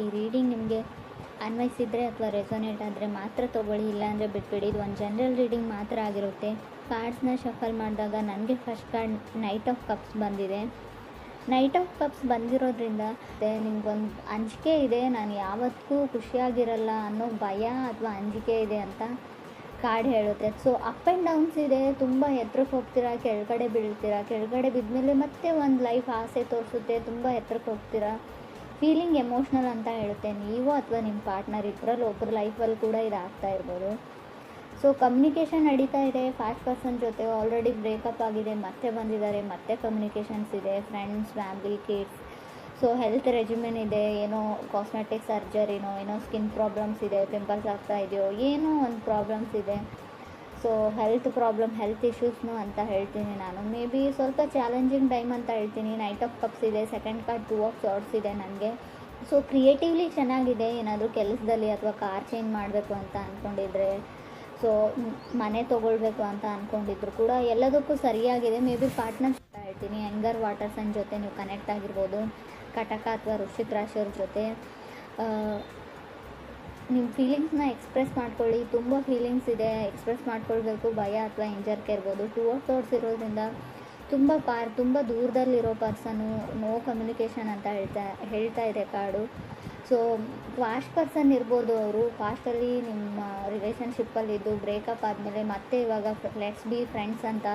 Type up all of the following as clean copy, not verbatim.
ಈ ರೀಡಿಂಗ್ ನಿಮಗೆ ಅನ್ವಯಿಸಿದರೆ ಅಥವಾ ರೆಸೊನೇಟ್ ಆದರೆ ಮಾತ್ರ ತೊಗೊಳ್ಳಿ, ಇಲ್ಲಾಂದರೆ ಬಿಟ್ಬಿಡಿ. ಇದು ಒಂದು ಜನರಲ್ ರೀಡಿಂಗ್ ಮಾತ್ರ ಆಗಿರುತ್ತೆ. ಕಾರ್ಡ್ಸ್ನ ಶಫಲ್ ಮಾಡಿದಾಗ ನನಗೆ first card knight of cups ಬಂದಿದೆ. ನೈಟ್ ಆಫ್ ಕಪ್ಸ್ ಬಂದಿರೋದ್ರಿಂದ ನಿಮ್ಗೊಂದು ಅಂಜಿಕೆ ಇದೆ, ನಾನು ಯಾವತ್ತೂ ಖುಷಿಯಾಗಿರಲ್ಲ ಅನ್ನೋ ಭಯ ಅಥವಾ ಅಂಜಿಕೆ ಇದೆ ಅಂತ ಕಾರ್ಡ್ ಹೇಳುತ್ತೆ. ಸೊ ಅಪ್ ಆ್ಯಂಡ್ ಡೌನ್ಸ್ ಇದೆ, ತುಂಬ ಎತ್ತರಕ್ಕೆ ಹೋಗ್ತೀರಾ, ಕೆಳಗಡೆ ಬೀಳ್ತೀರಾ, ಕೆಳಗಡೆ ಬಿದ್ಮೇಲೆ ಮತ್ತೆ ಒಂದು ಲೈಫ್ ಆಸೆ ತೋರಿಸುತ್ತೆ, ತುಂಬ ಎತ್ತರಕ್ಕೆ ಹೋಗ್ತೀರಾ. ಫೀಲಿಂಗ್ ಎಮೋಷ್ನಲ್ ಅಂತ ಹೇಳುತ್ತೆ. ನೀವು ಅಥವಾ ನಿಮ್ಮ ಪಾರ್ಟ್ನರ್ ಇಬ್ಬರಲ್ಲಿ ಒಬ್ಬರ ಲೈಫಲ್ಲಿ ಕೂಡ ಇದಾಗ್ತಾ ಇರ್ಬೋದು. ಸೊ ಕಮ್ಯುನಿಕೇಷನ್ ನಡೀತಾ ಇದೆ. ಫಾಸ್ಟ್ ಪರ್ಸನ್ ಜೊತೆ ಆಲ್ರೆಡಿ ಬ್ರೇಕಪ್ ಆಗಿದೆ, ಮತ್ತೆ ಬಂದಿದ್ದಾರೆ, ಮತ್ತೆ ಕಮ್ಯುನಿಕೇಷನ್ಸ್ ಇದೆ, friends, family, kids. So health regimen ಇದೆ, ಏನೋ ಕಾಸ್ಮೆಟಿಕ್ ಸರ್ಜರಿನೋ, ಏನೋ ಸ್ಕಿನ್ ಪ್ರಾಬ್ಲಮ್ಸ್ ಇದೆ, ಪಿಂಪಲ್ಸ್ ಆಗ್ತಾ ಇದೆಯೋ, ಏನೋ ಒಂದು ಪ್ರಾಬ್ಲಮ್ಸ್ ಇದೆ. ಸೊ ಹೆಲ್ತ್ ಇಶ್ಯೂಸ್ನು ಅಂತ ಹೇಳ್ತೀನಿ ನಾನು. ಮೇ ಬಿ ಸ್ವಲ್ಪ ಚಾಲೆಂಜಿಂಗ್ ಟೈಮ್ ಅಂತ ಹೇಳ್ತೀನಿ. ನೈಟ್ ಆಫ್ ಕಪ್ಸ್ ಇದೆ, ಸೆಕೆಂಡ್ ಕಾರ್ಡ್ 2 ಆಫ್ ಸಾರ್ಡ್ಸ್ ಇದೆ ನನಗೆ. ಸೊ ಕ್ರಿಯೇಟಿವ್ಲಿ ಚೆನ್ನಾಗಿದೆ. ಏನಾದರೂ ಕೆಲಸದಲ್ಲಿ ಅಥವಾ ಕಾರ್ ಚೇಂಜ್ ಮಾಡಬೇಕು ಅಂತ ಅಂದ್ಕೊಂಡಿದ್ರೆ, ಸೊ ಮನೆ ತೊಗೊಳ್ಬೇಕು ಅಂತ ಅಂದ್ಕೊಂಡಿದ್ರು ಕೂಡ ಎಲ್ಲದಕ್ಕೂ ಸರಿಯಾಗಿದೆ. ಮೇ ಬಿ ಪಾರ್ಟ್ನರ್ಸ್ ಅಂತ ಹೇಳ್ತೀನಿ. ಯಂಗರ್ ವಾಟರ್ ಸೈನ್ ಜೊತೆ ನೀವು ಕನೆಕ್ಟ್ ಆಗಿರ್ಬೋದು. ಕಟಕ ಅಥವಾ ವೃಶ್ಚಿಕ ರಾಶಿಯವ್ರ ಜೊತೆ ನಿಮ್ಮ ಫೀಲಿಂಗ್ಸ್ನ ಎಕ್ಸ್ಪ್ರೆಸ್ ಮಾಡ್ಕೊಳ್ಳಿ. ತುಂಬ ಫೀಲಿಂಗ್ಸ್ ಇದೆ, ಎಕ್ಸ್ಪ್ರೆಸ್ ಮಾಡ್ಕೊಳ್ಬೇಕು. ಭಯ ಅಥವಾ ಹಿಂಜರಿಕೆ ಇರ್ಬೋದು. 2 ಆಫ್ ಸಾರ್ಡ್ಸ್ ಇರೋದ್ರಿಂದ ತುಂಬ ದೂರದಲ್ಲಿರೋ ಪರ್ಸನು, ನೋ ಕಮ್ಯುನಿಕೇಷನ್ ಅಂತ ಹೇಳ್ತಾ ಇದೆ ಕಾರ್ಡು. ಸೊ ಫಾಸ್ಟ್ ಪರ್ಸನ್ ಇರ್ಬೋದು. ಅವರು ಫಾಸ್ಟಲ್ಲಿ ನಿಮ್ಮ ರಿಲೇಷನ್ಶಿಪ್ಪಲ್ಲಿದ್ದು ಬ್ರೇಕಪ್ ಆದಮೇಲೆ ಮತ್ತೆ ಇವಾಗ ಲೆಟ್ಸ್ ಬಿ ಫ್ರೆಂಡ್ಸ್ ಅಂತ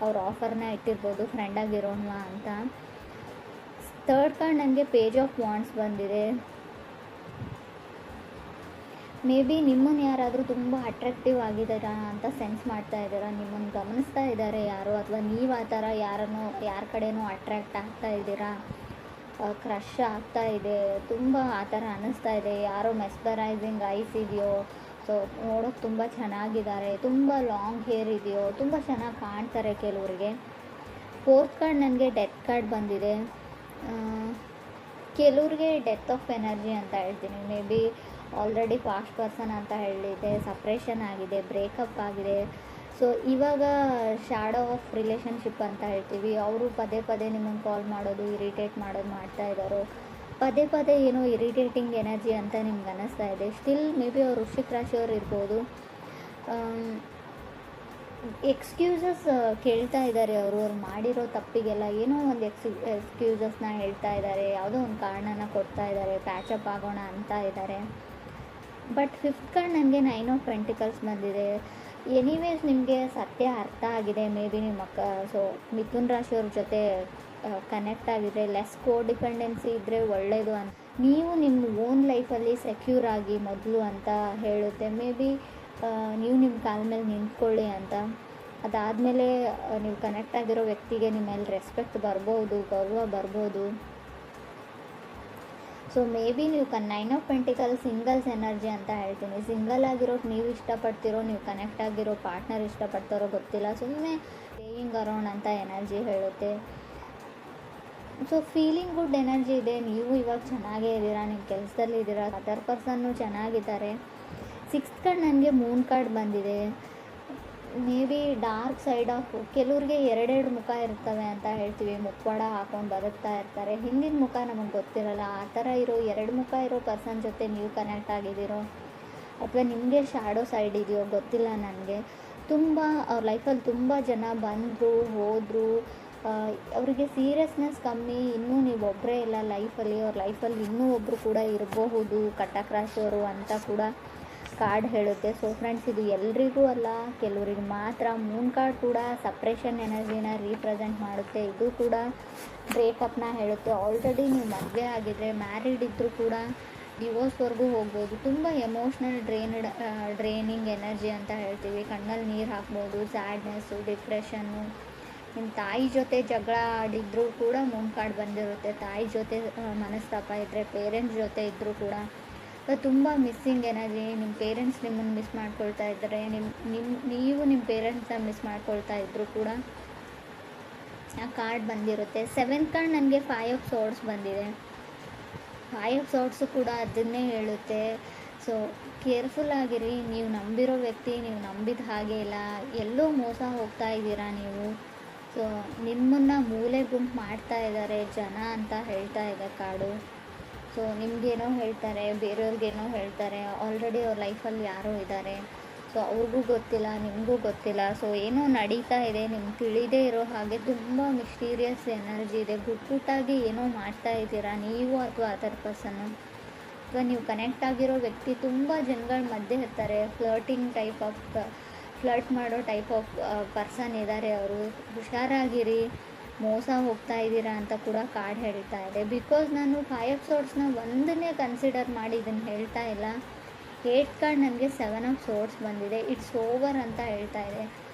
ಅವ್ರ ಆಫರ್ನ ಇಟ್ಟಿರ್ಬೋದು, ಫ್ರೆಂಡಾಗಿರೋಣ ಅಂತ. ಥರ್ಡ್ ಕಾರ್ಡ್ ನನಗೆ ಪೇಜ್ ಆಫ್ ವಾಂಡ್ಸ್ ಬಂದಿದೆ. ಮೇ ಬಿ ನಿಮ್ಮನ್ನು ಯಾರಾದರೂ ತುಂಬ ಅಟ್ರಾಕ್ಟಿವ್ ಆಗಿದ್ದೀರಾ ಅಂತ ಸೆನ್ಸ್ ಮಾಡ್ತಾ ಇದ್ದೀರಾ, ನಿಮ್ಮನ್ನು ಗಮನಿಸ್ತಾ ಇದ್ದಾರೆ ಯಾರೋ, ಅಥವಾ ನೀವು ಆ ಥರ ಯಾರ ಕಡೆನೂ ಅಟ್ರ್ಯಾಕ್ಟ್ ಆಗ್ತಾ ಇದ್ದೀರಾ, ಕ್ರಶ್ ಆಗ್ತಾ ಇದೆ, ತುಂಬ ಆ ಥರ ಅನ್ನಿಸ್ತಾ ಇದೆ. ಯಾರೋ ಮೆಸ್ಪರೈಸಿಂಗ್ ಐಸ್ ಇದೆಯೋ, ಸೊ ನೋಡೋಕೆ ತುಂಬ ಚೆನ್ನಾಗಿದ್ದಾರೆ, ತುಂಬ ಲಾಂಗ್ ಹೇರ್ ಇದೆಯೋ, ತುಂಬ ಚೆನ್ನಾಗಿ ಕಾಣ್ತಾರೆ ಕೆಲವರಿಗೆ. ಫೋರ್ತ್ ಕಾರ್ಡ್ ನನಗೆ ಡೆತ್ ಕಾರ್ಡ್ ಬಂದಿದೆ. ಕೆಲವ್ರಿಗೆ ಡೆತ್ ಆಫ್ ಎನರ್ಜಿ ಅಂತ ಹೇಳ್ತೀನಿ. May be already fast person ಅಂತ ಹೇಳಿದೆ, ಸಪ್ರೇಷನ್ ಆಗಿದೆ, ಬ್ರೇಕಪ್ ಆಗಿದೆ. ಸೊ ಇವಾಗ ಶ್ಯಾಡೋ ಆಫ್ ರಿಲೇಷನ್ಶಿಪ್ ಅಂತ ಹೇಳ್ತೀವಿ. ಅವರು ಪದೇ ನಿಮ್ಮನ್ನು ಕಾಲ್ ಮಾಡೋದು, ಇರಿಟೇಟ್ ಮಾಡೋದು ಮಾಡ್ತಾ ಇದ್ದಾರೋ, ಪದೇ ಏನೋ ಇರಿಟೇಟಿಂಗ್ ಎನರ್ಜಿ ಅಂತ ನಿಮ್ಗೆ ಅನ್ನಿಸ್ತಾ ಇದೆ. ಸ್ಟಿಲ್ ಮೇ ಬಿ ಅವ್ರು ವೃಶ್ಚಿಕ ರಾಶಿಯವ್ರು ಇರ್ಬೋದು. ಎಕ್ಸ್ಕ್ಯೂಸಸ್ ಕೇಳ್ತಾ ಇದ್ದಾರೆ. ಅವರು ಮಾಡಿರೋ ತಪ್ಪಿಗೆಲ್ಲ ಏನೋ ಒಂದು ಎಕ್ಸ್ಕ್ಯೂಸಸ್ನ ಹೇಳ್ತಾ ಇದ್ದಾರೆ, ಯಾವುದೋ ಒಂದು ಕಾರಣನ ಕೊಡ್ತಾ ಇದ್ದಾರೆ, ಪ್ಯಾಚಪ್ ಆಗೋಣ ಅಂತ ಇದ್ದಾರೆ. ಬಟ್ ಫಿಫ್ತ್ ಕಾರ್ಡ್ ನನಗೆ 9 ಆಫ್ ಪೆಂಟಿಕಲ್ಸ್ ಬಂದಿದೆ. ಎನಿವೇಸ್ ನಿಮಗೆ ಸತ್ಯ ಅರ್ಥ ಆಗಿದೆ. ಮೇ ಬಿ ನಿಮ್ಮ ಸೊ ಮಿಥುನ್ ರಾಶಿಯವ್ರ ಜೊತೆ ಕನೆಕ್ಟ್ ಆಗಿದ್ರೆ, ಲೆಸ್ ಕೋಡಿಪೆಂಡೆನ್ಸಿ ಇದ್ದರೆ ಒಳ್ಳೆಯದು ಅಂತ. ನೀವು ನಿಮ್ಮ ಓನ್ ಲೈಫಲ್ಲಿ ಸೆಕ್ಯೂರ್ ಆಗಿ ಮೊದಲು ಅಂತ ಹೇಳುತ್ತೆ. ಮೇ ಬಿ ನೀವು ನಿಮ್ಮ ಕಾಲ ಮೇಲೆ ನಿಂತ್ಕೊಳ್ಳಿ ಅಂತ. ಅದಾದಮೇಲೆ ನೀವು ಕನೆಕ್ಟ್ ಆಗಿರೋ ವ್ಯಕ್ತಿಗೆ ನಿಮ್ಮ ಮೇಲೆ ರೆಸ್ಪೆಕ್ಟ್ ಬರ್ಬೋದು, ಗೌರವ ಬರ್ಬೋದು. ಸೊ ಮೇ ಬಿ ನೀವು 9 ಆಫ್ ಪೆಂಟಿಕಲ್ ಸಿಂಗಲ್ಸ್ ಎನರ್ಜಿ ಅಂತ ಹೇಳ್ತೀನಿ. ಸಿಂಗಲ್ ಆಗಿರೋದು ನೀವು ಇಷ್ಟಪಡ್ತಿರೋ, ನೀವು ಕನೆಕ್ಟ್ ಆಗಿರೋ ಪಾರ್ಟ್ನರ್ ಇಷ್ಟಪಡ್ತಾರೋ ಗೊತ್ತಿಲ್ಲ, ಸುಮ್ಮನೆ ಪ್ಲೇಯಿಂಗ್ ಅರೌಂಡ್ ಅಂತ ಎನರ್ಜಿ ಹೇಳುತ್ತೆ. ಸೊ ಫೀಲಿಂಗ್ ಗುಡ್ ಎನರ್ಜಿ ಇದೆ. ನೀವು ಇವಾಗ ಚೆನ್ನಾಗೇ ಇದ್ದೀರಾ, ನಿಮ್ಮ ಕೆಲಸದಲ್ಲಿ ಇದ್ದೀರಾ, ಅದರ್ ಪರ್ಸನ್ನು ಚೆನ್ನಾಗಿದ್ದಾರೆ. ಸಿಕ್ಸ್ತ್ ಕಾರ್ಡ್ ನನಗೆ ಮೂನ್ ಕಾರ್ಡ್ ಬಂದಿದೆ. May be dark side of ಕೆಲವ್ರಿಗೆ 2 ಮುಖ ಇರ್ತವೆ ಅಂತ ಹೇಳ್ತೀವಿ. ಮುಖವಾಡ ಹಾಕೊಂಡು ಬದುಕ್ತಾ ಇರ್ತಾರೆ, ಹಿಂದಿನ ಮುಖ ನಮಗೆ ಗೊತ್ತಿರಲ್ಲ. ಆ ಥರ ಇರೋ 2 ಮುಖ ಇರೋ ಪರ್ಸನ್ ಜೊತೆ ನೀವು ಕನೆಕ್ಟ್ ಆಗಿದ್ದೀರೋ, ಅಥವಾ ನಿಮಗೆ ಶ್ಯಾಡೋ ಸೈಡ್ ಇದೆಯೋ ಗೊತ್ತಿಲ್ಲ ನನಗೆ. ಅವ್ರ ಲೈಫಲ್ಲಿ ತುಂಬ ಜನ ಬಂದರು ಹೋದರು, ಅವರಿಗೆ ಸೀರಿಯಸ್ನೆಸ್ ಕಮ್ಮಿ. ಇನ್ನೂ ನೀವು ಒಬ್ಬರೇ ಇಲ್ಲ ಲೈಫಲ್ಲಿ, ಅವ್ರ ಲೈಫಲ್ಲಿ ಇನ್ನೂ ಒಬ್ಬರು ಕೂಡ ಇರಬಹುದು, ಕಟಕ ರಾಶಿಯವರು ಅಂತ ಕೂಡ ಕಾರ್ಡ್ ಹೇಳುತ್ತೆ. ಸೊ ಫ್ರೆಂಡ್ಸ್, ಇದು ಎಲ್ರಿಗೂ ಅಲ್ಲ, ಕೆಲವರಿಗೆ ಮಾತ್ರ. ಮೂನ್ ಕಾರ್ಡ್ ಕೂಡ ಸಪ್ರೇಷನ್ ಎನರ್ಜಿನ ರೀಪ್ರೆಸೆಂಟ್ ಮಾಡುತ್ತೆ. ಇದು ಕೂಡ ಬ್ರೇಕಪ್ನ ಹೇಳುತ್ತೆ. ಆಲ್ರೆಡಿ ನೀವು ಮದುವೆ ಆಗಿದ್ರೆ, ಮ್ಯಾರಿಡ್ ಇದ್ದರೂ ಕೂಡ ಡಿವೋರ್ಸ್ವರೆಗೂ ಹೋಗ್ಬೋದು. ತುಂಬ ಎಮೋಷ್ನಲ್ ಡ್ರೈನಿಂಗ್ ಎನರ್ಜಿ ಅಂತ ಹೇಳ್ತೀವಿ. ಕಣ್ಣಲ್ಲಿ ನೀರು ಹಾಕ್ಬೋದು, ಸ್ಯಾಡ್ನೆಸ್ಸು, ಡಿಪ್ರೆಷನ್ನು. ನಿಮ್ಮ ತಾಯಿ ಜೊತೆ ಜಗಳ ಆಡಿದ್ರೂ ಕೂಡ ಮೂನ್ ಕಾರ್ಡ್ ಬಂದಿರುತ್ತೆ. ತಾಯಿ ಜೊತೆ ಮನಸ್ತಾಪ ಇದ್ದರೆ, ಪೇರೆಂಟ್ಸ್ ಜೊತೆ ಇದ್ದರೂ ಕೂಡ ತುಂಬ ಮಿಸ್ಸಿಂಗ್ ಎನರ್ಜಿ. ನಿಮ್ಮ ಪೇರೆಂಟ್ಸ್ ನಿಮ್ಮನ್ನು ಮಿಸ್ ಮಾಡ್ಕೊಳ್ತಾ ಇದ್ದರೆ, ನೀವು ನಿಮ್ಮ ಪೇರೆಂಟ್ಸ್ನ ಮಿಸ್ ಮಾಡ್ಕೊಳ್ತಾ ಇದ್ದರೂ ಕೂಡ ಆ ಕಾರ್ಡ್ ಬಂದಿರುತ್ತೆ. 7th ಕಾರ್ಡ್ ನನಗೆ 5 ಆಫ್ ಸಾರ್ಡ್ಸ್ ಬಂದಿದೆ. 5 ಆಫ್ ಸಾರ್ಡ್ಸು ಕೂಡ ಅದನ್ನೇ ಹೇಳುತ್ತೆ. ಸೊ ಕೇರ್ಫುಲ್ ಆಗಿರಿ. ನೀವು ನಂಬಿರೋ ವ್ಯಕ್ತಿ ನೀವು ನಂಬಿದ ಹಾಗೆ ಇಲ್ಲ, ಎಲ್ಲೋ ಮೋಸ ಹೋಗ್ತಾ ಇದ್ದೀರಾ ನೀವು. ಸೊ ನಿಮ್ಮನ್ನು ಮೂಲೆ ಗುಂಪು ಮಾಡ್ತಾ ಇದ್ದಾರೆ ಜನ ಅಂತ ಹೇಳ್ತಾ ಇದೆ ಕಾರ್ಡು. ಸೊ ನಿಮಗೇನೋ ಹೇಳ್ತಾರೆ, ಬೇರೆಯವ್ರಿಗೇನೋ ಹೇಳ್ತಾರೆ. ಆಲ್ರೆಡಿ ಅವ್ರ ಲೈಫಲ್ಲಿ ಯಾರೋ ಇದ್ದಾರೆ. ಸೊ ಅವ್ರಿಗೂ ಗೊತ್ತಿಲ್ಲ, ನಿಮಗೂ ಗೊತ್ತಿಲ್ಲ. ಸೊ ಏನೋ ನಡೀತಾ ಇದೆ, ನಿಮ್ಗೆ ತಿಳಿದೇ ಇರೋ ಹಾಗೆ ತುಂಬ ಮಿಸ್ಟೀರಿಯಸ್ ಎನರ್ಜಿ ಇದೆ. ಗುಟ್ಟಾಗಿ ಏನೋ ಮಾಡ್ತಾ ಇದ್ದೀರಾ ನೀವು ಅಥವಾ ಅದರ್ ಪರ್ಸನ್ನು, ಅಥವಾ ನೀವು ಕನೆಕ್ಟ್ ಆಗಿರೋ ವ್ಯಕ್ತಿ ತುಂಬ ಜನಗಳ ಮಧ್ಯೆ ಇರ್ತಾರೆ. ಫ್ಲರ್ಟ್ ಮಾಡೋ ಟೈಪ್ ಆಫ್ ಪರ್ಸನ್ ಇದ್ದಾರೆ ಅವರು. ಹುಷಾರಾಗಿರಿ, ಮೋಸ ಹೋಗ್ತಾ ಇದ್ದೀರಾ ಅಂತ ಕೂಡ ಕಾರ್ಡ್ ಹೇಳ್ತಾ ಇದೆ. ಬಿಕಾಸ್ ನಾನು 5 ಆಫ್ ಸೋರ್ಡ್ಸ್ನ ಒಂದನ್ನೇ ಕನ್ಸಿಡರ್ ಮಾಡಿ ಇದನ್ನು ಹೇಳ್ತಾ ಇಲ್ಲ. 8 ಕಾರ್ಡ್ ನನಗೆ 7 ಆಫ್ ಸೋರ್ಡ್ಸ್ ಬಂದಿದೆ. ಇಟ್ಸ್ ಓವರ್ ಅಂತ ಹೇಳ್ತಾ ಇದೆ.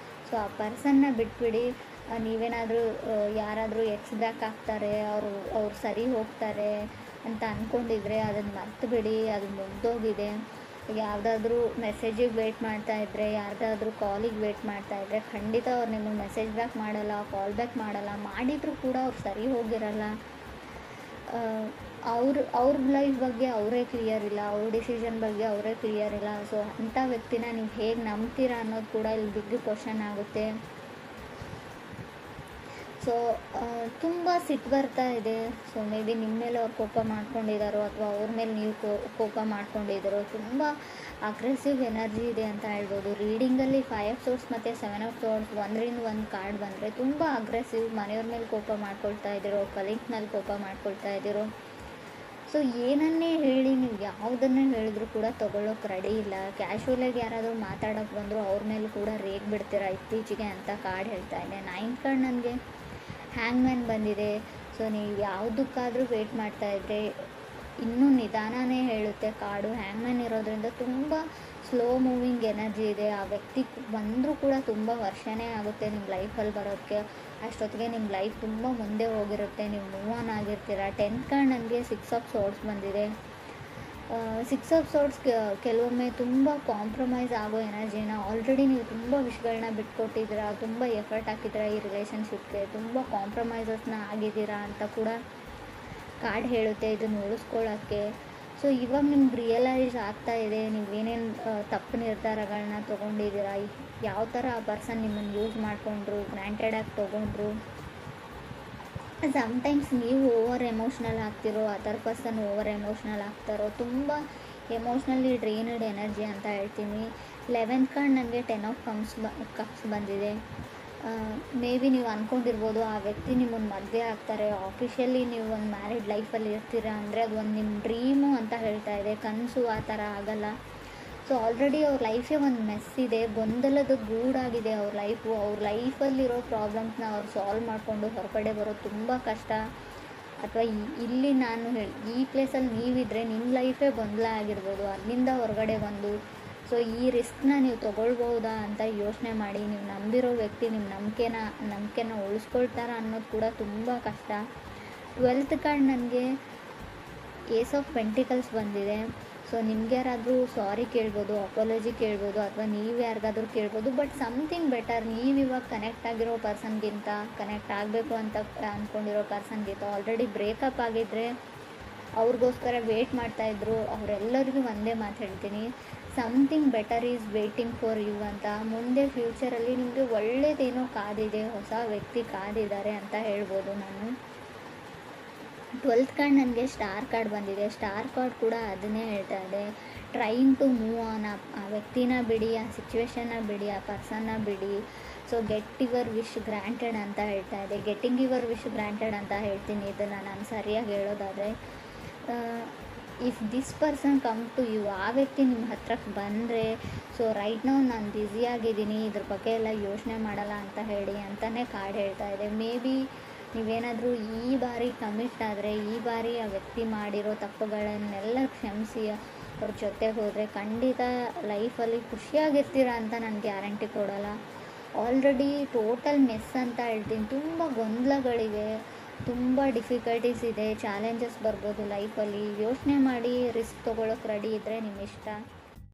ಸೊ ಆ ಪರ್ಸನ್ನ ಬಿಟ್ಬಿಡಿ. ನೀವೇನಾದರೂ ಯಾರಾದರೂ ಬ್ಯಾಕ್ ಆಗ್ತಾರೆ, ಅವ್ರು ಸರಿ ಹೋಗ್ತಾರೆ ಅಂತ ಅಂದ್ಕೊಂಡಿದ್ರೆ ಅದನ್ನು ಮರ್ತುಬಿಡಿ. ಅದು ಮುಗ್ದೋಗಿದೆ. ಯಾವುದಾದ್ರೂ ಮೆಸೇಜಿಗೆ ವೆಯ್ಟ್ ಮಾಡ್ತಾಯಿದ್ರೆ, ಯಾರ್ದಾದ್ರೂ ಕಾಲಿಗೆ ವೆಯ್ಟ್ ಮಾಡ್ತಾಯಿದ್ರೆ ಖಂಡಿತ ಅವ್ರು ನಿಮಗೆ ಮೆಸೇಜ್ ಬ್ಯಾಕ್ ಮಾಡಲ್ಲ, ಕಾಲ್ ಬ್ಯಾಕ್ ಮಾಡಲ್ಲ. ಮಾಡಿದರೂ ಕೂಡ ಅವ್ರು ಸರಿ ಹೋಗಿರಲ್ಲ. ಅವ್ರ ಲೈಫ್ ಬಗ್ಗೆ ಅವರೇ ಕ್ಲಿಯರ್ ಇಲ್ಲ, ಅವ್ರ ಡಿಸಿಷನ್ ಬಗ್ಗೆ ಅವರೇ ಕ್ಲಿಯರ್ ಇಲ್ಲ. ಸೊ ಅಂಥ ವ್ಯಕ್ತಿನ ನೀವು ಹೇಗೆ ನಂಬ್ತೀರಾ ಅನ್ನೋದು ಕೂಡ ಇಲ್ಲಿ ಬಿಗ್ ಕ್ವಶನ್ ಆಗುತ್ತೆ. ಸೊ ತುಂಬ ಸಿಟ್ಟು ಬರ್ತಾ ಇದೆ. ಸೊ ಮೇ ಬಿ ನಿಮ್ಮ ಮೇಲೆ ಅವ್ರು ಕೋಪ ಮಾಡ್ಕೊಂಡಿದ್ದಾರೋ ಅಥವಾ ಅವ್ರ ಮೇಲೆ ನೀವು ಕೋಪ ಮಾಡ್ಕೊಂಡಿದ್ದಾರೋ. ತುಂಬ ಅಗ್ರೆಸಿವ್ ಎನರ್ಜಿ ಇದೆ ಅಂತ ಹೇಳ್ಬೋದು. ರೀಡಿಂಗಲ್ಲಿ 5 ಆಫ್ ಸೋರ್ಡ್ಸ್ ಮತ್ತು 7 ಆಫ್ ಸೋರ್ಡ್ಸ್ ಒಂದರಿಂದ ಒಂದು ಕಾರ್ಡ್ ಬಂದರೆ ತುಂಬ ಅಗ್ರೆಸಿವ್. ಮನೆಯವ್ರ ಮೇಲೆ ಕೋಪ ಮಾಡ್ಕೊಳ್ತಾ ಇದ್ದೀರೋ, ಕಲೀಗ್ ಮೇಲೆ ಕೋಪ ಮಾಡ್ಕೊಳ್ತಾ ಇದ್ದೀರೋ. ಸೊ ಏನನ್ನೇ ಹೇಳಿ, ನೀವು ಯಾವುದನ್ನೇ ಹೇಳಿದ್ರು ಕೂಡ ತೊಗೊಳ್ಳೋಕೆ ರೆಡಿ ಇಲ್ಲ. ಕ್ಯಾಶುವಲಾಗಿ ಯಾರಾದರೂ ಮಾತಾಡೋಕ್ಕೆ ಬಂದರೂ ಅವ್ರ ಮೇಲೆ ಕೂಡ ರೇಗ್ ಬಿಡ್ತೀರಾ ಇತ್ತೀಚೆಗೆ ಅಂತ ಕಾರ್ಡ್ ಹೇಳ್ತಾ ಇದೆ. 9th ಕಾರ್ಡ್ ನನಗೆ ಹ್ಯಾಂಗ್ಮ್ಯಾನ್ ಬಂದಿದೆ. ಸೊ ನೀವು ಯಾವುದಕ್ಕಾದರೂ ವೆಯ್ಟ್ ಮಾಡ್ತಾಯಿದ್ರೆ ಇನ್ನೂ ನಿಧಾನನೇ ಹೇಳುತ್ತೆ ಕಾರ್ಡು. ಹ್ಯಾಂಗ್ಮ್ಯಾನ್ ಇರೋದ್ರಿಂದ ತುಂಬ ಸ್ಲೋ ಮೂವಿಂಗ್ ಎನರ್ಜಿ ಇದೆ. ಆ ವ್ಯಕ್ತಿ ಬಂದರೂ ಕೂಡ ತುಂಬ ವರ್ಷನೇ ಆಗುತ್ತೆ ನಿಮ್ಮ ಲೈಫಲ್ಲಿ ಬರೋದಕ್ಕೆ. ಅಷ್ಟೊತ್ತಿಗೆ ನಿಮ್ಮ ಲೈಫ್ ತುಂಬ ಮುಂದೆ ಹೋಗಿರುತ್ತೆ, ನೀವು ಮೂವ್ ಆನ್ ಆಗಿರ್ತೀರ. 10th ಕಾರ್ಡ್ ನನಗೆ 6 ಆಫ್ ಸೋರ್ಡ್ಸ್ ಬಂದಿದೆ. 6 ಆಫ್ ಸೋರ್ಡ್ಸ್ ಕೆಲವೊಮ್ಮೆ ತುಂಬ ಕಾಂಪ್ರಮೈಸ್ ಆಗೋ ಎನರ್ಜಿನ, ಆಲ್ರೆಡಿ ನೀವು ತುಂಬ ವಿಷಯಗಳನ್ನ ಬಿಟ್ಕೊಟ್ಟಿದ್ದೀರಾ, ತುಂಬ ಎಫರ್ಟ್ ಹಾಕಿದ್ದೀರಾ ಈ ರಿಲೇಷನ್ಶಿಪ್ಗೆ, ತುಂಬ ಕಾಂಪ್ರಮೈಸಸ್ನ ಆಗಿದ್ದೀರಾ ಅಂತ ಕೂಡ ಕಾರ್ಡ್ ಹೇಳುತ್ತೆ ಇದನ್ನು ಉಳಿಸ್ಕೊಳ್ಳೋಕ್ಕೆ. ಸೊ ಇವಾಗ ನಿಮ್ಗೆ ರಿಯಲೈಸ್ ಆಗ್ತಾ ಇದೆ ನೀವೇನೇನು ತಪ್ಪು ನಿರ್ಧಾರಗಳನ್ನ ತೊಗೊಂಡಿದ್ದೀರಾ, ಯಾವ ಥರ ಆ ಪರ್ಸನ್ ನಿಮ್ಮನ್ನು ಯೂಸ್ ಮಾಡಿಕೊಂಡ್ರು, ಗ್ರ್ಯಾಂಟೆಡಾಗಿ ತೊಗೊಂಡ್ರು. ಸಮ್ಟೈಮ್ಸ್ ನೀವು ಓವರ್ ಎಮೋಷ್ನಲ್ ಆಗ್ತಿರೋ, ಅದರ್ ಪರ್ಸನ್ ಓವರ್ ಎಮೋಷ್ನಲ್ ಆಗ್ತಾರೋ. ತುಂಬ ಎಮೋಷ್ನಲಿ ಡ್ರೈನ್ಡ್ ಎನರ್ಜಿ ಅಂತ ಹೇಳ್ತೀನಿ. 11th ಕಾರ್ಡ್ ನನಗೆ 10 ಆಫ್ ಕಪ್ಸ್ ಬಂದಿದೆ. ಮೇ ಬಿ ನೀವು ಅಂದ್ಕೊಂಡಿರ್ಬೋದು ಆ ವ್ಯಕ್ತಿ ನಿಮ್ಮನ್ನು ಮದುವೆ ಆಗ್ತಾರೆ, ಆಫಿಷಿಯಲಿ ನೀವು ಒಂದು ಮ್ಯಾರಿಡ್ ಲೈಫಲ್ಲಿ ಇರ್ತೀರಾ ಅಂದರೆ ಅದು ಒಂದು ನಿಮ್ಮ ಡ್ರೀಮು ಅಂತ ಹೇಳ್ತಾ ಇದೆ. ಕನಸು ಆ ಥರ ಆಗಲ್ಲ. ಸೊ ಆಲ್ರೆಡಿ ಅವ್ರ ಲೈಫೇ ಒಂದು ಮೆಸ್ ಇದೆ, ಗೊಂದಲದ ಗೂಡಾಗಿದೆ ಅವ್ರ ಲೈಫು. ಅವ್ರ ಲೈಫಲ್ಲಿರೋ ಪ್ರಾಬ್ಲಮ್ಸ್ನ ಅವ್ರು ಸಾಲ್ವ್ ಮಾಡಿಕೊಂಡು ಹೊರಗಡೆ ಬರೋದು ತುಂಬ ಕಷ್ಟ. ಅಥವಾ ಇಲ್ಲಿ ನಾನು ಈ ಪ್ಲೇಸಲ್ಲಿ ನೀವಿದ್ರೆ ನಿಮ್ಮ ಲೈಫೇ ಗೊಂದಲ ಆಗಿರ್ಬೋದು, ಅಲ್ಲಿಂದ ಹೊರಗಡೆ ಬಂದು ಸೊ ಈ ರಿಸ್ಕ್ನ ನೀವು ತೊಗೊಳ್ಬೋದಾ ಅಂತ ಯೋಚನೆ ಮಾಡಿ. ನೀವು ನಂಬಿರೋ ವ್ಯಕ್ತಿ ನಿಮ್ಮ ನಂಬಿಕೆನ ಉಳಿಸ್ಕೊಳ್ತಾರ ಅನ್ನೋದು ಕೂಡ ತುಂಬ ಕಷ್ಟ. 12th ಕಾರ್ಡ್ ನನಗೆ ಏಸ್ ಆಫ್ ಪೆಂಟಿಕಲ್ಸ್ ಬಂದಿದೆ. ಸೊ ನಿಮ್ಗೆ ಯಾರಾದರೂ ಸಾರಿ ಕೇಳ್ಬೋದು, ಅಪಾಲಜಿ ಕೇಳ್ಬೋದು, ಅಥವಾ ನೀವು ಯಾರಿಗಾದ್ರೂ ಕೇಳ್ಬೋದು. But something better. ನೀವು ಇವಾಗ ಕನೆಕ್ಟ್ ಆಗಿರೋ ಪರ್ಸನ್ಗಿಂತ, ಕನೆಕ್ಟ್ ಆಗಬೇಕು ಅಂತ ಅಂದ್ಕೊಂಡಿರೋ ಪರ್ಸನ್ಗಿಂತ ಆಲ್ರೆಡಿ ಬ್ರೇಕಪ್ ಆಗಿದ್ದರೆ ಅವ್ರಿಗೋಸ್ಕರ ವೆಯ್ಟ್ ಮಾಡ್ತಾಯಿದ್ರು. ಅವರೆಲ್ಲರಿಗೂ ಒಂದೇ ಮಾತು ಹೇಳ್ತೀನಿ, something better is waiting for you ಅಂತ. ಮುಂದೆ ಫ್ಯೂಚರಲ್ಲಿ ನಿಮಗೆ ಒಳ್ಳೆಯದೇನೋ ಕಾದಿದೆ, ಹೊಸ ವ್ಯಕ್ತಿ ಕಾದಿದ್ದಾರೆ ಅಂತ ಹೇಳ್ಬೋದು ನಾನು. 12th ಕಾರ್ಡ್ ನನಗೆ ಸ್ಟಾರ್ ಕಾರ್ಡ್ ಬಂದಿದೆ. ಸ್ಟಾರ್ ಕಾರ್ಡ್ ಕೂಡ ಅದನ್ನೇ ಹೇಳ್ತಾ ಇದೆ, ಟ್ರೈನ್ ಟು ಮೂವ್ ಆನ್. ಆ ವ್ಯಕ್ತಿನ ಬಿಡಿ, ಆ ಸಿಚುವೇಶನ್ನ ಬಿಡಿ, ಆ ಪರ್ಸನ್ನ ಬಿಡಿ. So get your wish granted ಅಂತ ಹೇಳ್ತಾ ಇದೆ. ಗೆಟ್ಟಿಂಗ್ ಯುವರ್ ವಿಶ್ ಗ್ರ್ಯಾಂಟೆಡ್ ಅಂತ ಹೇಳ್ತೀನಿ ಇದನ್ನು ನಾನು ಸರಿಯಾಗಿ ಹೇಳೋದಾದರೆ. If this person come to you, ಆ ವ್ಯಕ್ತಿ ನಿಮ್ಮ ಹತ್ರಕ್ಕೆ ಬಂದರೆ, ಸೊ ರೈಟ್ ನಾವು ನಾನು ಬ್ಯುಸಿಯಾಗಿದ್ದೀನಿ, ಇದ್ರ ಬಗ್ಗೆ ಎಲ್ಲ ಯೋಚನೆ ಮಾಡಲ್ಲ ಅಂತ ಹೇಳಿ ಅಂತಲೇ ಕಾರ್ಡ್ ಹೇಳ್ತಾ ಇದೆ. ಮೇ ಬಿ ನೀವೇನಾದರೂ ಈ ಬಾರಿ ಕಮಿಟ್ ಆದರೆ, ಈ ಬಾರಿ ಆ ವ್ಯಕ್ತಿ ಮಾಡಿರೋ ತಪ್ಪುಗಳನ್ನೆಲ್ಲ ಕ್ಷಮಿಸಿ ಅವ್ರ ಜೊತೆಗೆ ಹೋದರೆ ಖಂಡಿತ ಲೈಫಲ್ಲಿ ಖುಷಿಯಾಗಿರ್ತೀರ ಅಂತ ನಾನು ಗ್ಯಾರಂಟಿ ಕೊಡೋಲ್ಲ. ಆಲ್ರೆಡಿ ಟೋಟಲ್ ಮೆಸ್ ಅಂತ ಹೇಳ್ತೀನಿ. ತುಂಬ ಗೊಂದಲಗಳಿವೆ, ತುಂಬ ಡಿಫಿಕಲ್ಟೀಸ್ ಇದೆ, ಚಾಲೆಂಜಸ್ ಬರ್ಬೋದು ಲೈಫಲ್ಲಿ. ಯೋಚನೆ ಮಾಡಿ ರಿಸ್ಕ್ ತೊಗೊಳಕ್ಕೆ ರೆಡಿ ಇದ್ದರೆ ನಿಮ್ಮ ಇಷ್ಟ.